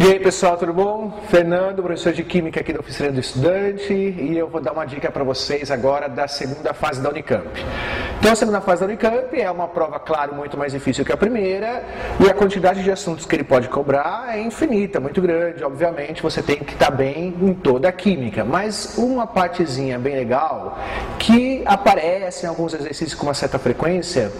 E aí pessoal, tudo bom? Fernando, professor de Química aqui da Oficina do Estudante, e eu vou dar uma dica para vocês agora da segunda fase da Unicamp. Então a segunda fase da Unicamp é uma prova, claro, muito mais difícil que a primeira, e a quantidade de assuntos que ele pode cobrar é infinita, muito grande. Obviamente você tem que estar bem em toda a Química, mas uma partezinha bem legal que aparece em alguns exercícios com uma certa frequência,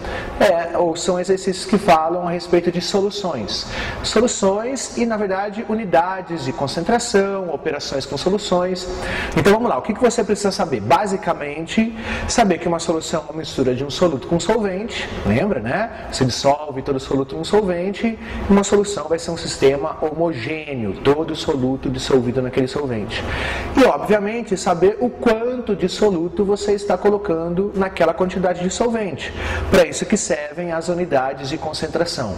ou são exercícios que falam a respeito de soluções. Soluções e, na verdade, unidades de concentração, operações com soluções. Então vamos lá, o que você precisa saber? Basicamente, saber que uma solução é uma mistura de um soluto com solvente, lembra, né? Você dissolve todo soluto em um solvente, e uma solução vai ser um sistema homogêneo, todo soluto dissolvido naquele solvente. E, obviamente, saber o quanto de soluto você está colocando naquela quantidade de solvente. Para isso que servem as unidades de concentração.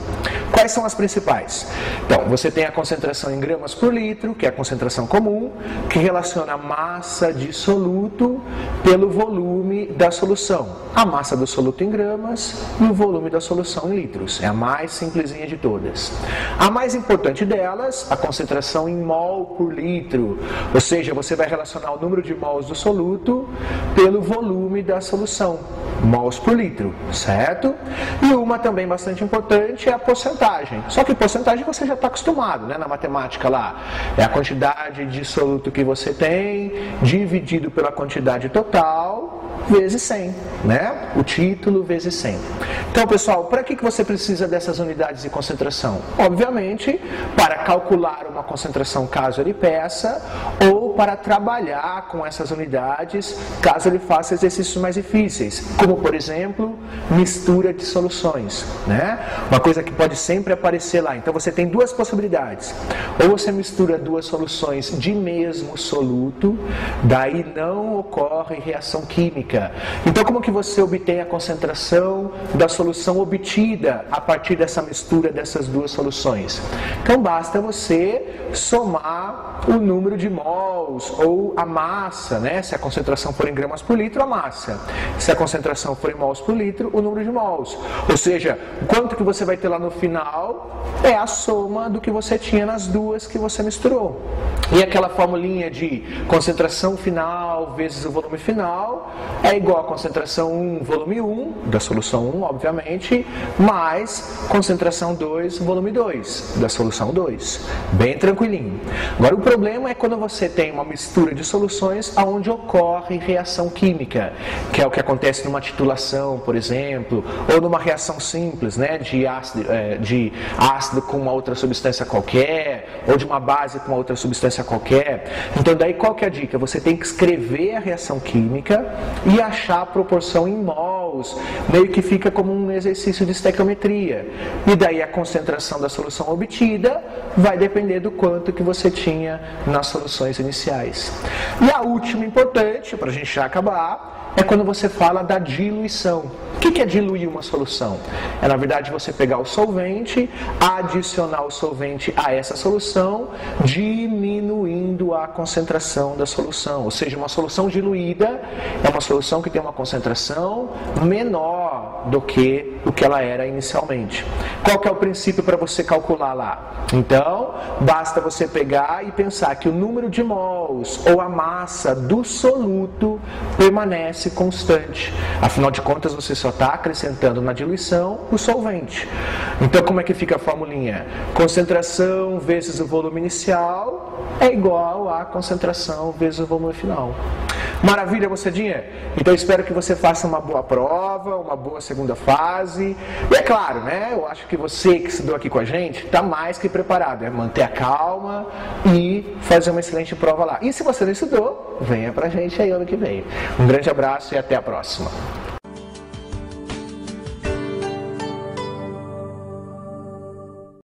Quais são as principais? Então, você tem a concentração em gramas por litro, que é a concentração comum, que relaciona a massa de soluto pelo volume da solução. A massa do soluto em gramas e o volume da solução em litros. É a mais simplesinha de todas. A mais importante delas, a concentração em mol por litro. Ou seja, você vai relacionar o número de mols do soluto pelo volume da solução. Mols por litro, certo? E uma também bastante importante é a porcentagem. Só que porcentagem você já está acostumado, né? Na matemática lá. É a quantidade de soluto que você tem, dividido pela quantidade total, vezes 100, né? O título vezes 100. Então, pessoal, para que você precisa dessas unidades de concentração? Obviamente, para calcular uma concentração caso ele peça, ou para trabalhar com essas unidades caso ele faça exercícios mais difíceis, como, por exemplo, mistura de soluções, né? Uma coisa que pode sempre aparecer lá. Então, você tem duas possibilidades. Ou você mistura duas soluções de mesmo soluto, daí não ocorre reação química. Então, como que você obtém a concentração da solução obtida a partir dessa mistura dessas duas soluções? Então, basta você somar o número de mols ou a massa, né? Se a concentração for em gramas por litro, a massa. Se a concentração for em mols por litro, o número de mols. Ou seja, o quanto que você vai ter lá no final é a soma do que você tinha nas duas que você misturou. E aquela formulinha de concentração final vezes o volume final é igual a concentração 1, volume 1, da solução 1, obviamente, mais concentração 2, volume 2, da solução 2. Bem tranquilinho. Agora, o problema é quando você tem uma mistura de soluções onde ocorre reação química, que é o que acontece numa titulação, por exemplo, ou numa reação simples, né, de ácido com uma outra substância qualquer, ou de uma base com uma outra substância qualquer. Então, daí qual que é a dica? Você tem que escrever a reação química e achar a proporção em mols, meio que fica como um exercício de estequiometria. E daí a concentração da solução obtida vai depender do quanto que você tinha nas soluções iniciais. E a última importante, para a gente já acabar, é quando você fala da diluição. O que é diluir uma solução? É, na verdade, você pegar o solvente, adicionar o solvente a essa solução, diminuindo a concentração da solução. Ou seja, uma solução diluída é uma solução que tem uma concentração menor do que o que ela era inicialmente. Qual que é o princípio para você calcular lá? Então, basta você pegar e pensar que o número de mols ou a massa do soluto permanece constante. Afinal de contas, você só está acrescentando na diluição o solvente. Então, como é que fica a formulinha? Concentração vezes o volume inicial é igual a concentração vezes o volume final. Maravilha, moçadinha? Então, espero que você faça uma boa prova, uma boa segunda fase. E é claro, né? Eu acho que você que estudou aqui com a gente está mais que preparado. É manter a calma e fazer uma excelente prova lá. E se você não estudou, venha pra gente aí ano que vem. Um grande abraço e até a próxima.